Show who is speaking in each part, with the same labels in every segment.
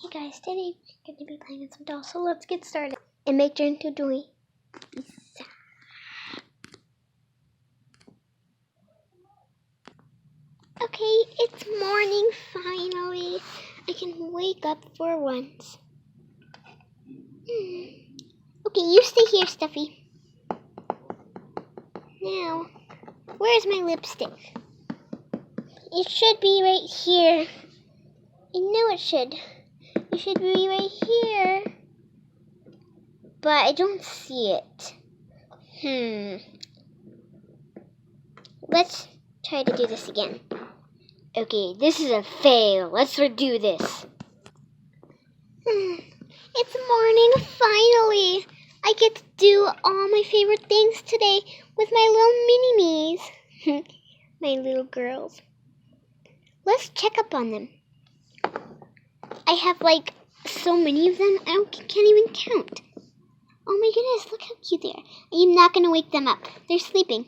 Speaker 1: Hey guys, today we're going to be playing with some dolls, so let's get started and make turn to doing. Okay, it's morning finally. I can wake up for once. Okay, you stay here, Stuffy. Now, where's my lipstick? It should be right here. I know it should. It should be right here. But I don't see it. Let's try to do this again. Okay, this is a fail. Let's redo this. It's morning, finally. I get to do all my favorite things today with my little mini-me's. My little girls. Let's check up on them. I have like so many of them, I can't even count. Oh my goodness, look how cute they are. I'm not going to wake them up. They're sleeping.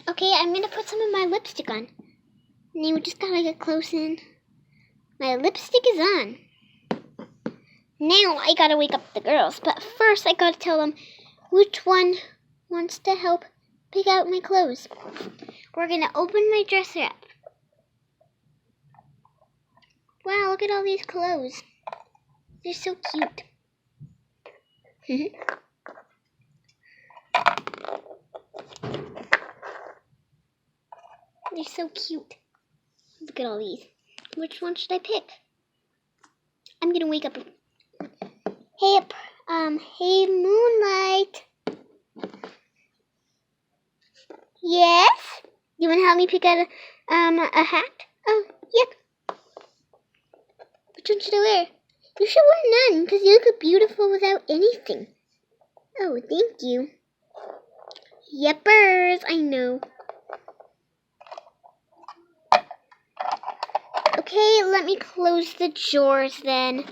Speaker 1: Okay, I'm going to put some of my lipstick on. And then we just got to get close in. My lipstick is on. Now I got to wake up the girls. But first I got to tell them which one wants to help pick out my clothes. We're going to open my dresser up. Wow, look at all these clothes. They're so cute. They're so cute. Look at all these. Which one should I pick? I'm gonna wake up. Hey Moonlight. Yes? You wanna help me pick out a hat? Oh, yep. Which one should I wear? You should wear none, because you look beautiful without anything. Oh, thank you. Yepers, I know. Okay, let me close the drawers then.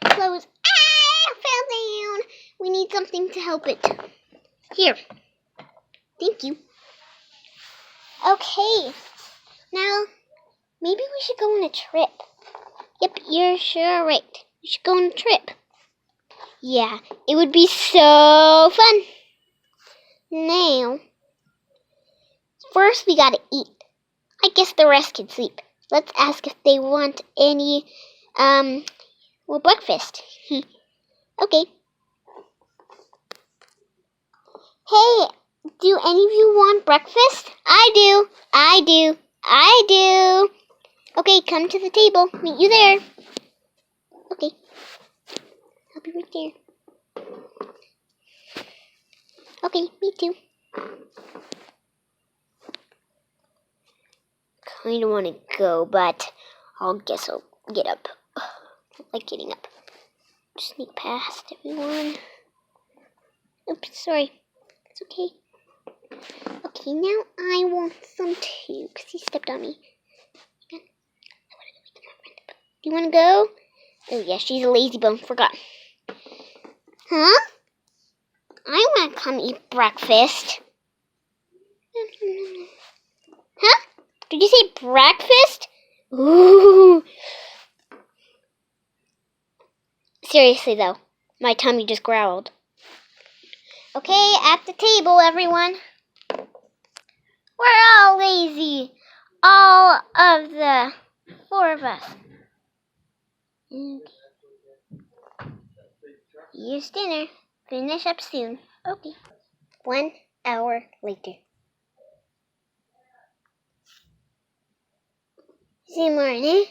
Speaker 1: Close. Ah, fell down. We need something to help it. Here. Thank you. Okay. Now, maybe we should go on a trip. Yep, you're sure right. We should go on a trip. Yeah, it would be so fun. Now, first we gotta eat. I guess the rest can sleep. Let's ask if they want any, breakfast. Okay. Hey, do any of you want breakfast? I do. Okay, come to the table. Meet you there. Okay. I'll be right there. Okay, me too. Kinda wanna go, but I'll get up. I don't like getting up. Just sneak past everyone. Oops, sorry. It's okay. Okay, now I want some too, because he stepped on me. Do you want to go? Oh, yeah, she's a lazy bone. Forgot. Huh? I want to come eat breakfast. Huh? Did you say breakfast? Ooh. Seriously, though, my tummy just growled. Okay, at the table, everyone. We're all lazy. All of the 4 of us. Okay. Here's dinner. Finish up soon. Okay. 1 hour later. Is it morning?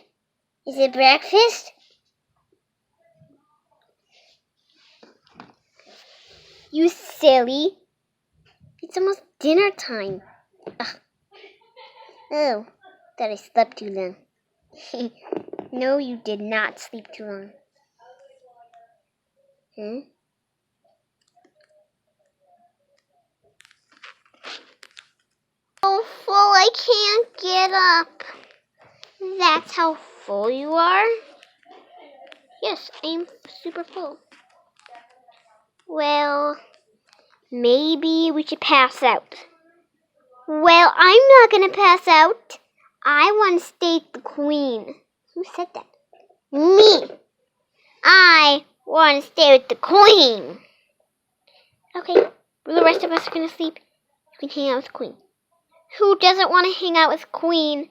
Speaker 1: Is it breakfast? You silly. It's almost dinner time. Ugh. Oh, thought I slept too long. No, you did not sleep too long. So full I can't get up. That's how full you are? Yes, I'm super full. Well, maybe we should pass out. Well, I'm not gonna pass out. I want to stay the queen. Who said that? Me. I want to stay with the queen. Okay, the rest of us are gonna sleep. You can hang out with the queen. Who doesn't want to hang out with Queen?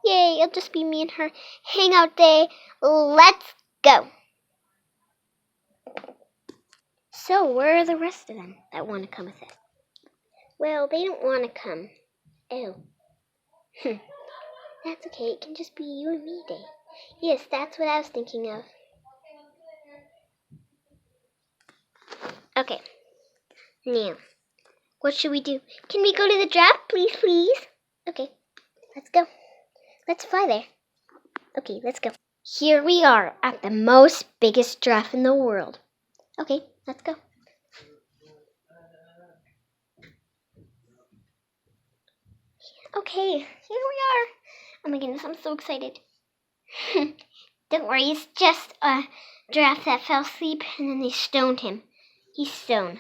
Speaker 1: Yay, it'll just be me and her hangout day. Let's go. So, where are the rest of them that want to come with us? Well, they don't want to come. Oh. That's okay. It can just be you and me day. Yes, that's what I was thinking of. Okay. Now, what should we do? Can we go to the draft, please, please? Okay, let's go. Let's fly there. Okay, let's go. Here we are at the most biggest draft in the world. Okay, let's go. Okay, here we are. Oh my goodness, I'm so excited. Don't worry, it's just a giraffe that fell asleep and then they stoned him. He's stoned,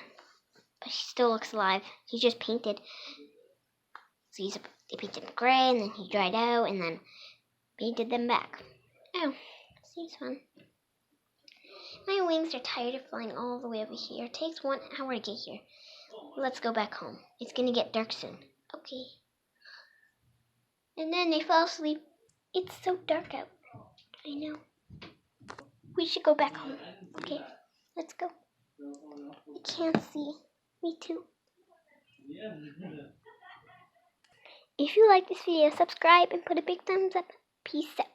Speaker 1: but he still looks alive. He's just painted. So they painted him gray and then he dried out and then painted them back. Oh, seems fun. My wings are tired of flying all the way over here. It takes 1 hour to get here. Let's go back home. It's gonna get dark soon. Okay. And then they fell asleep. It's so dark out. I know. We should go back home. Okay, let's go. I can't see. Me too. If you like this video, subscribe and put a big thumbs up. Peace out.